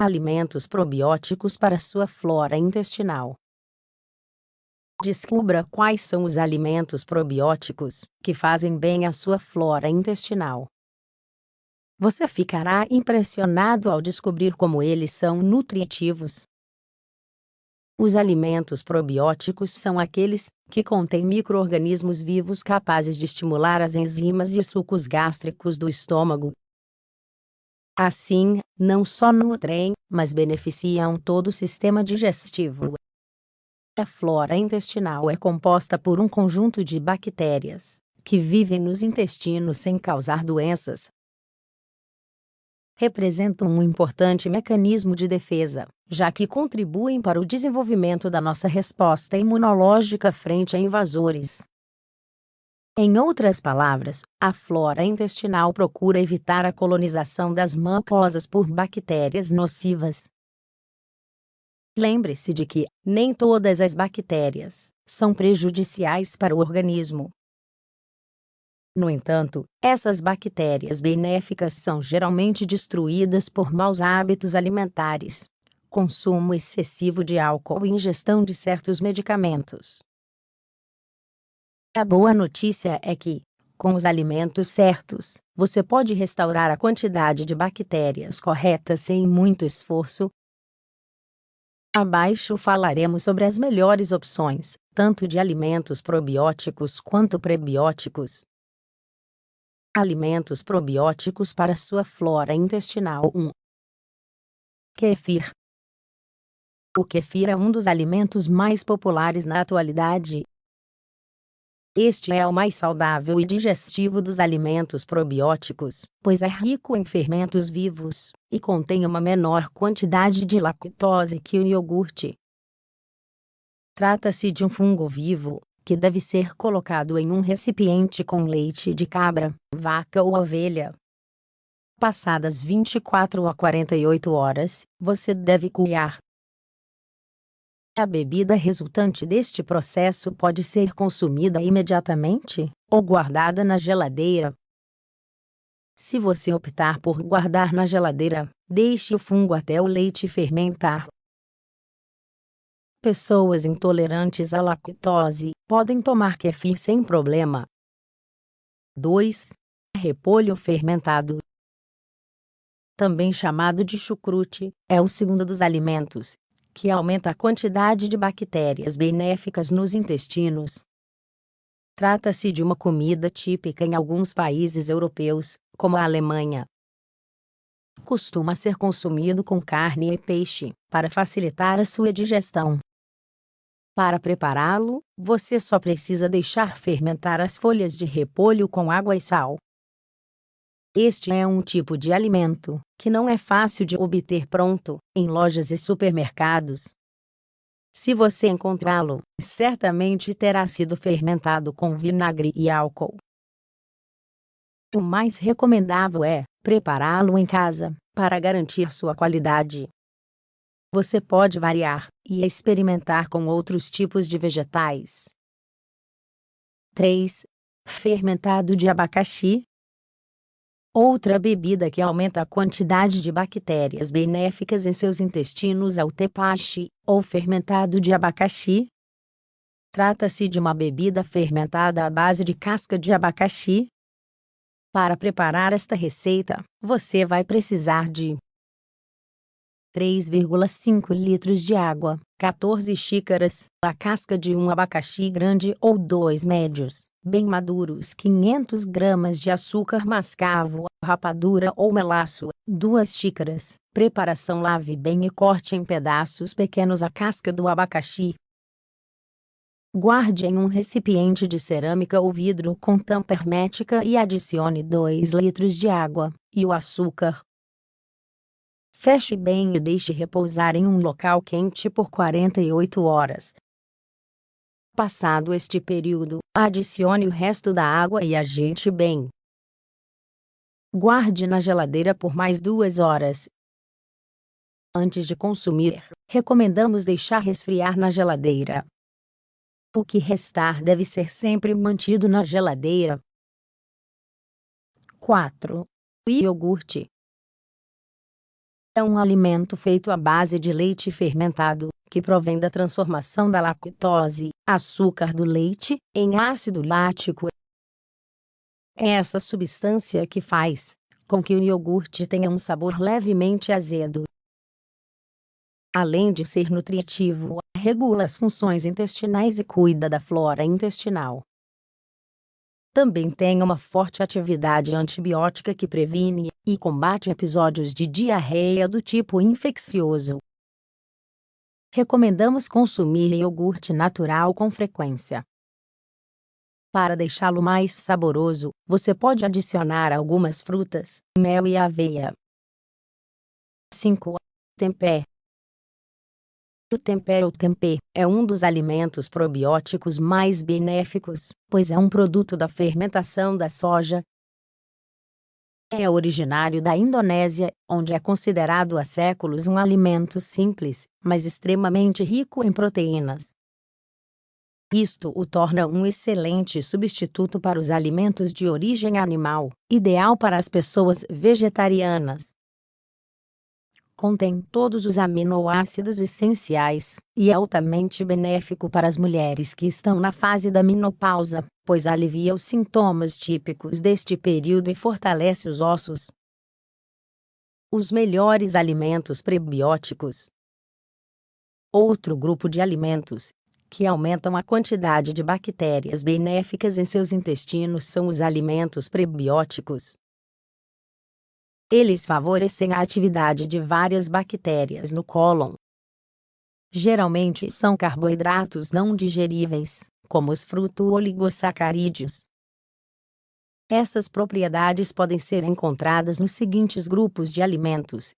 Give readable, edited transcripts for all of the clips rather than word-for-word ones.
Alimentos probióticos para sua flora intestinal. Descubra quais são os alimentos probióticos que fazem bem à sua flora intestinal. Você ficará impressionado ao descobrir como eles são nutritivos. Os alimentos probióticos são aqueles que contêm micro-organismos vivos capazes de estimular as enzimas e sucos gástricos do estômago. Assim, não só nutrem, mas beneficiam todo o sistema digestivo. A flora intestinal é composta por um conjunto de bactérias que vivem nos intestinos sem causar doenças. Representam um importante mecanismo de defesa, já que contribuem para o desenvolvimento da nossa resposta imunológica frente a invasores. Em outras palavras, a flora intestinal procura evitar a colonização das mucosas por bactérias nocivas. Lembre-se de que nem todas as bactérias são prejudiciais para o organismo. No entanto, essas bactérias benéficas são geralmente destruídas por maus hábitos alimentares, consumo excessivo de álcool e ingestão de certos medicamentos. A boa notícia é que, com os alimentos certos, você pode restaurar a quantidade de bactérias corretas sem muito esforço. Abaixo falaremos sobre as melhores opções, tanto de alimentos probióticos quanto prebióticos. Alimentos probióticos para sua flora intestinal. 1. Kefir. O kefir é um dos alimentos mais populares na atualidade. Este é o mais saudável e digestivo dos alimentos probióticos, pois é rico em fermentos vivos e contém uma menor quantidade de lactose que o iogurte. Trata-se de um fungo vivo, que deve ser colocado em um recipiente com leite de cabra, vaca ou ovelha. Passadas 24 a 48 horas, você deve coar. A bebida resultante deste processo pode ser consumida imediatamente ou guardada na geladeira. Se você optar por guardar na geladeira, deixe o fungo até o leite fermentar. Pessoas intolerantes à lactose podem tomar kefir sem problema. 2. Repolho fermentado. Também chamado de chucrute, é o segundo dos alimentos que aumenta a quantidade de bactérias benéficas nos intestinos. Trata-se de uma comida típica em alguns países europeus, como a Alemanha. Costuma ser consumido com carne e peixe, para facilitar a sua digestão. Para prepará-lo, você só precisa deixar fermentar as folhas de repolho com água e sal. Este é um tipo de alimento que não é fácil de obter pronto em lojas e supermercados. Se você encontrá-lo, certamente terá sido fermentado com vinagre e álcool. O mais recomendável é prepará-lo em casa, para garantir sua qualidade. Você pode variar e experimentar com outros tipos de vegetais. 3. Fermentado de abacaxi. Outra bebida que aumenta a quantidade de bactérias benéficas em seus intestinos é o tepache, ou fermentado de abacaxi. Trata-se de uma bebida fermentada à base de casca de abacaxi. Para preparar esta receita, você vai precisar de 3,5 litros de água, 14 xícaras, a casca de um abacaxi grande ou 2 médios, bem maduros, 500 gramas de açúcar mascavo, rapadura ou melaço, 2 xícaras. Preparação: lave bem e corte em pedaços pequenos a casca do abacaxi. Guarde em um recipiente de cerâmica ou vidro com tampa hermética e adicione 2 litros de água e o açúcar. Feche bem e deixe repousar em um local quente por 48 horas. Passado este período, adicione o resto da água e ajeite bem. Guarde na geladeira por mais 2 horas. Antes de consumir, recomendamos deixar resfriar na geladeira. O que restar deve ser sempre mantido na geladeira. 4. Iogurte. é um alimento feito à base de leite fermentado, que provém da transformação da lactose, açúcar do leite, em ácido lático. É essa substância que faz com que o iogurte tenha um sabor levemente azedo. Além de ser nutritivo, regula as funções intestinais e cuida da flora intestinal. Também tem uma forte atividade antibiótica que previne e combate episódios de diarreia do tipo infeccioso. Recomendamos consumir iogurte natural com frequência. Para deixá-lo mais saboroso, você pode adicionar algumas frutas, mel e aveia. 5. Tempê. O tempê ou tempê é um dos alimentos probióticos mais benéficos, pois é um produto da fermentação da soja. É originário da Indonésia, onde é considerado há séculos um alimento simples, mas extremamente rico em proteínas. Isto o torna um excelente substituto para os alimentos de origem animal, ideal para as pessoas vegetarianas. Contém todos os aminoácidos essenciais, e é altamente benéfico para as mulheres que estão na fase da menopausa, pois alivia os sintomas típicos deste período e fortalece os ossos. Os melhores alimentos prebióticos. Outro grupo de alimentos que aumentam a quantidade de bactérias benéficas em seus intestinos são os alimentos prebióticos. Eles favorecem a atividade de várias bactérias no cólon. Geralmente são carboidratos não digeríveis, como os fruto-oligosacarídeos. Essas propriedades podem ser encontradas nos seguintes grupos de alimentos.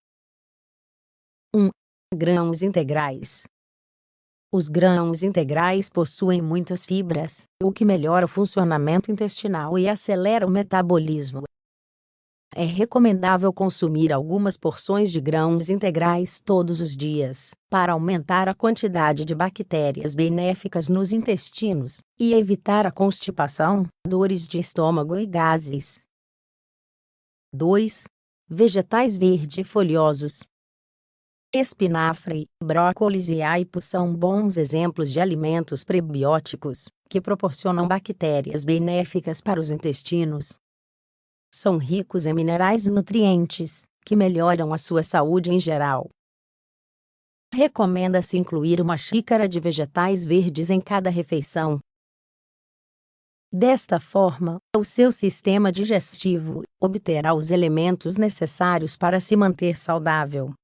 1. Grãos integrais. Os grãos integrais possuem muitas fibras, o que melhora o funcionamento intestinal e acelera o metabolismo. É recomendável consumir algumas porções de grãos integrais todos os dias, para aumentar a quantidade de bactérias benéficas nos intestinos e evitar a constipação, dores de estômago e gases. 2. Vegetais verde-folhosos. Espinafre, brócolis e aipo são bons exemplos de alimentos prebióticos, que proporcionam bactérias benéficas para os intestinos. São ricos em minerais e nutrientes, que melhoram a sua saúde em geral. Recomenda-se incluir uma xícara de vegetais verdes em cada refeição. Desta forma, o seu sistema digestivo obterá os elementos necessários para se manter saudável.